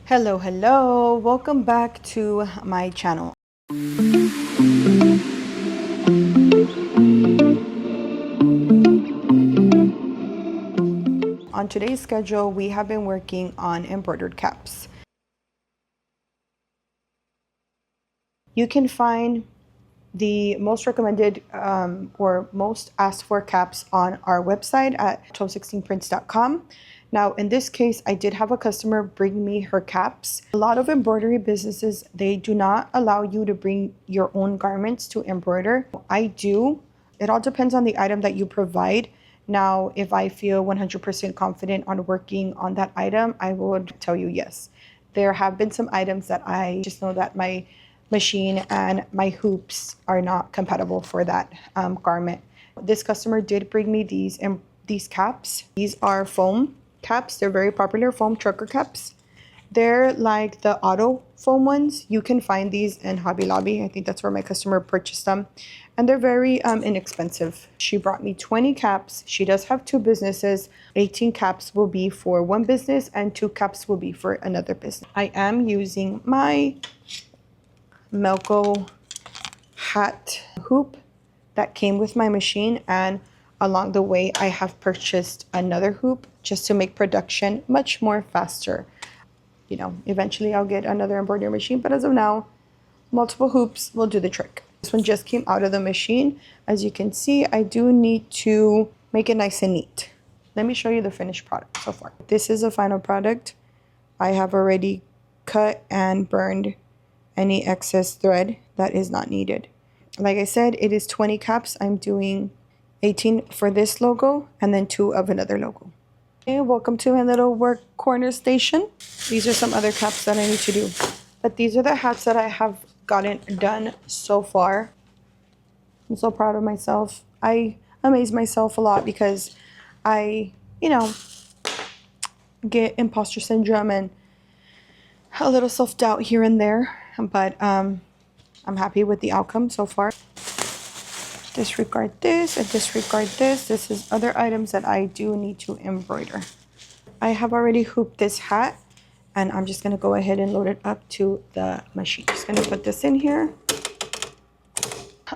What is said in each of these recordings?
Hello, welcome back to my channel. On today's schedule, we have been working on embroidered caps. You can find the most recommended or most asked for caps on our website at 1216prints.com. Now, in this case, I did have a customer bring me her caps. A lot of embroidery businesses, they do not allow you to bring your own garments to embroider. I do. It all depends on the item that you provide. Now, if I feel 100% confident on working on that item, I would tell you yes. There have been some items that I just know that my machine and my hoops are not compatible for that garment. This customer did bring me these caps. These are foam caps. They're very popular, foam trucker caps. They're like the auto foam ones. You can find these in Hobby Lobby. I think that's where my customer purchased them. And they're very inexpensive. She brought me 20 caps. She does have two businesses. 18 caps will be for one business and 2 caps will be for another business. I am using my Melco hat hoop that came with my machine, and along the way I have purchased another hoop just to make production much more faster. You know, eventually I'll get another embroidery machine, but as of now, multiple hoops will do the trick. This one just came out of the machine. As you can see, I do need to make it nice and neat. Let me show you the finished product so far. This is a final product. I have already cut and burned any excess thread that is not needed. Like I said, it is 20 caps. I'm doing 18 for this logo and then 2 of another logo. Okay, welcome to my little work corner station. These are some other caps that I need to do. But these are the hats that I have gotten done so far. I'm so proud of myself. I amaze myself a lot because I, get imposter syndrome and a little self-doubt here and there. But I'm happy with the outcome so far. Disregard this and disregard this. This is other items that I do need to embroider. I have already hooped this hat and I'm just gonna go ahead and load it up to the machine. Just gonna put this in here,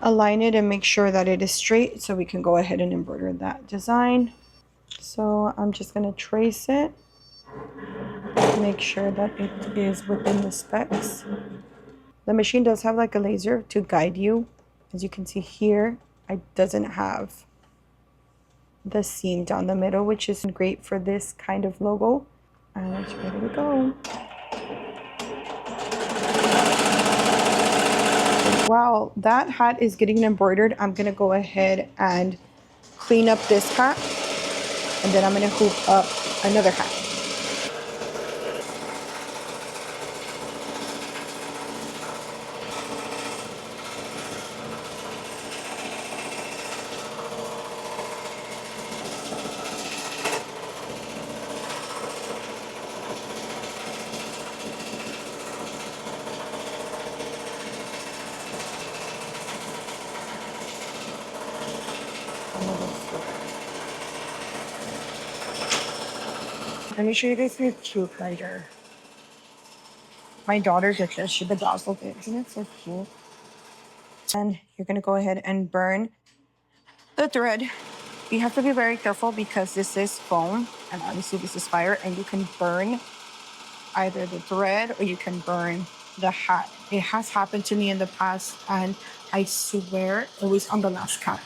align it and make sure that it is straight so we can go ahead and embroider that design. So I'm just gonna trace it, make sure that it is within the specs. The machine does have like a laser to guide you. As you can see here, it doesn't have the seam down the middle, which is great for this kind of logo. And it's ready to go. While that hat is getting embroidered, I'm gonna go ahead and clean up this hat, and then I'm gonna hoop up another hat. Let me show you guys the cute lighter. My daughter did this. She bedazzled it. Isn't it so cute? And you're gonna go ahead and burn the thread. You have to be very careful because this is foam and obviously this is fire, and you can burn either the thread or you can burn the hat. It has happened to me in the past and I swear it was on the last cap.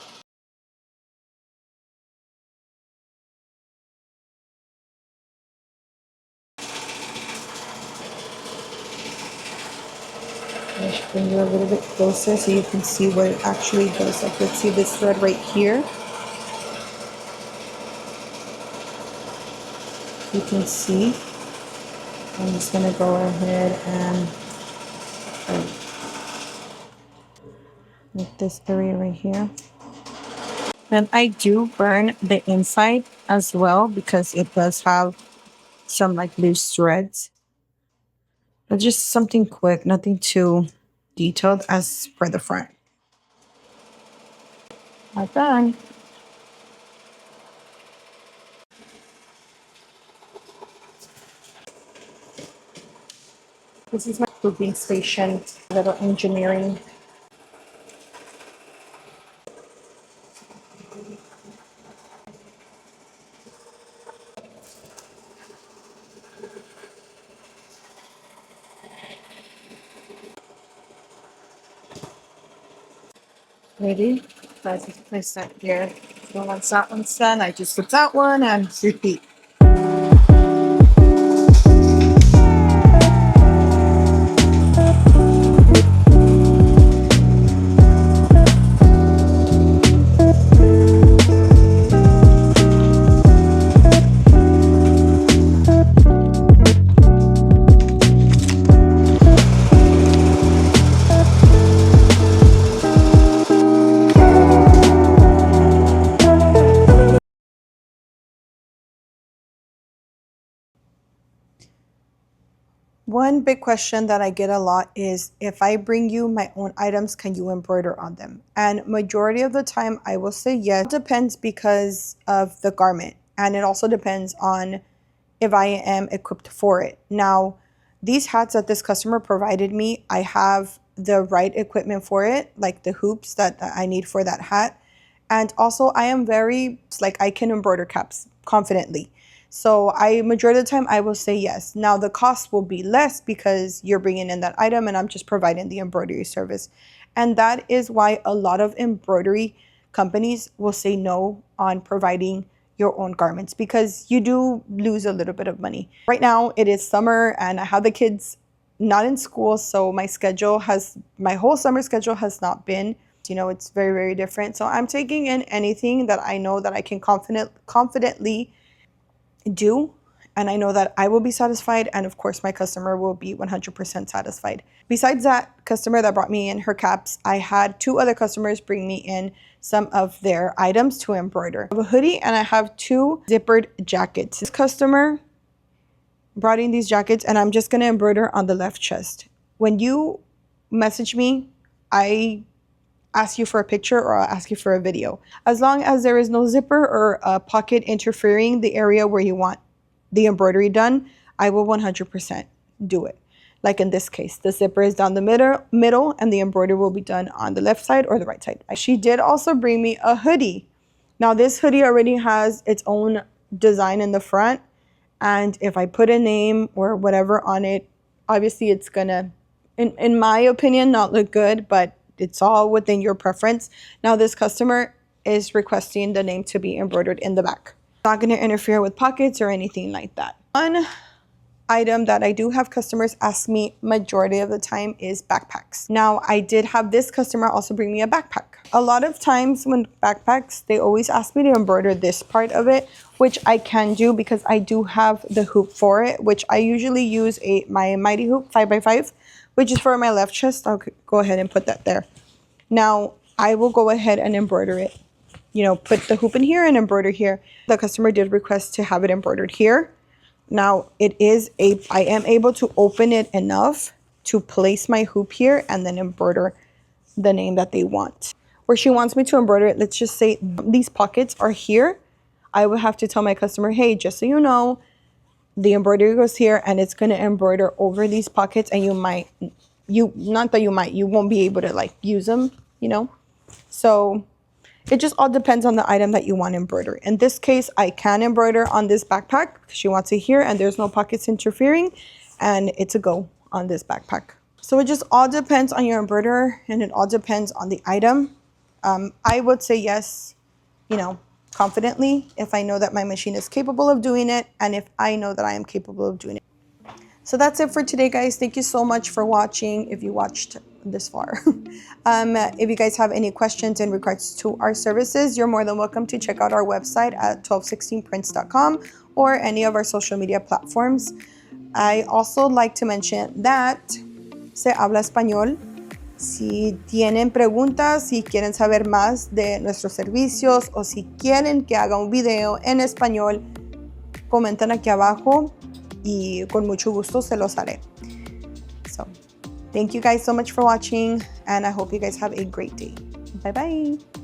I should bring you a little bit closer so you can see what it actually does. Like, let's see this thread right here. You can see. I'm just gonna go ahead and make this area right here. And I do burn the inside as well because it does have some like loose threads. But just something quick, nothing too detailed as for the front. Not done. This is my cooking station, little engineering. Maybe I just place that here. So once that one's done, I just put that one and repeat. One big question that I get a lot is, if I bring you my own items, can you embroider on them? And majority of the time I will say yes. It depends because of the garment, and it also depends on if I am equipped for it. Now, these hats that this customer provided me, I have the right equipment for it, like the hoops that I need for that hat. And also I am very, like, I can embroider caps confidently. So majority of the time I will say yes. Now the cost will be less because you're bringing in that item and I'm just providing the embroidery service. And that is why a lot of embroidery companies will say no on providing your own garments, because you do lose a little bit of money. Right now it is summer and I have the kids not in school, so my whole summer schedule has not been, it's very, very different. So I'm taking in anything that I know that I can confidently do, and I know that I will be satisfied, and of course my customer will be 100% satisfied. Besides that customer that brought me in her caps, I had 2 other customers bring me in some of their items to embroider. I have a hoodie and I have 2 zippered jackets. This customer brought in these jackets and I'm just going to embroider on the left chest. When you message me, I ask you for a picture or I'll ask you for a video. As long as there is no zipper or a pocket interfering the area where you want the embroidery done, I will 100% do it. Like in this case, the zipper is down the middle and the embroidery will be done on the left side or the right side. She did also bring me a hoodie. Now this hoodie already has its own design in the front, and if I put a name or whatever on it, obviously it's gonna, in my opinion, not look good, but it's all within your preference. Now this customer is requesting the name to be embroidered in the back. Not going to interfere with pockets or anything like that. One item that I do have customers ask me majority of the time is backpacks. Now I did have this customer also bring me a backpack. A lot of times when backpacks, they always ask me to embroider this part of it, which I can do because I do have the hoop for it, which I usually use my Mighty Hoop 5x5, which is for my left chest. I'll go ahead and put that there. Now I will go ahead and embroider it. Put the hoop in here and embroider here. The customer did request to have it embroidered here. Now I am able to open it enough to place my hoop here and then embroider the name that they want. Where she wants me to embroider it, let's just say these pockets are here. I will have to tell my customer, hey, just so you know, the embroidery goes here and it's going to embroider over these pockets, and you won't be able to use them, So it just all depends on the item that you want embroidered. In this case, I can embroider on this backpack. She wants it here and there's no pockets interfering, and it's a go on this backpack. So it just all depends on your embroiderer and it all depends on the item. I would say yes, confidently, if I know that my machine is capable of doing it and if I know that I am capable of doing it. So that's it for today, guys. Thank you so much for watching, if you watched this far. If you guys have any questions in regards to our services, you're more than welcome to check out our website at 1216prints.com or any of our social media platforms. I also like to mention that se habla español. Si tienen preguntas, si quieren saber más de nuestros servicios o si quieren que haga un video en español, comentan aquí abajo y con mucho gusto se los haré. So, thank you guys so much for watching, and I hope you guys have a great day. Bye bye.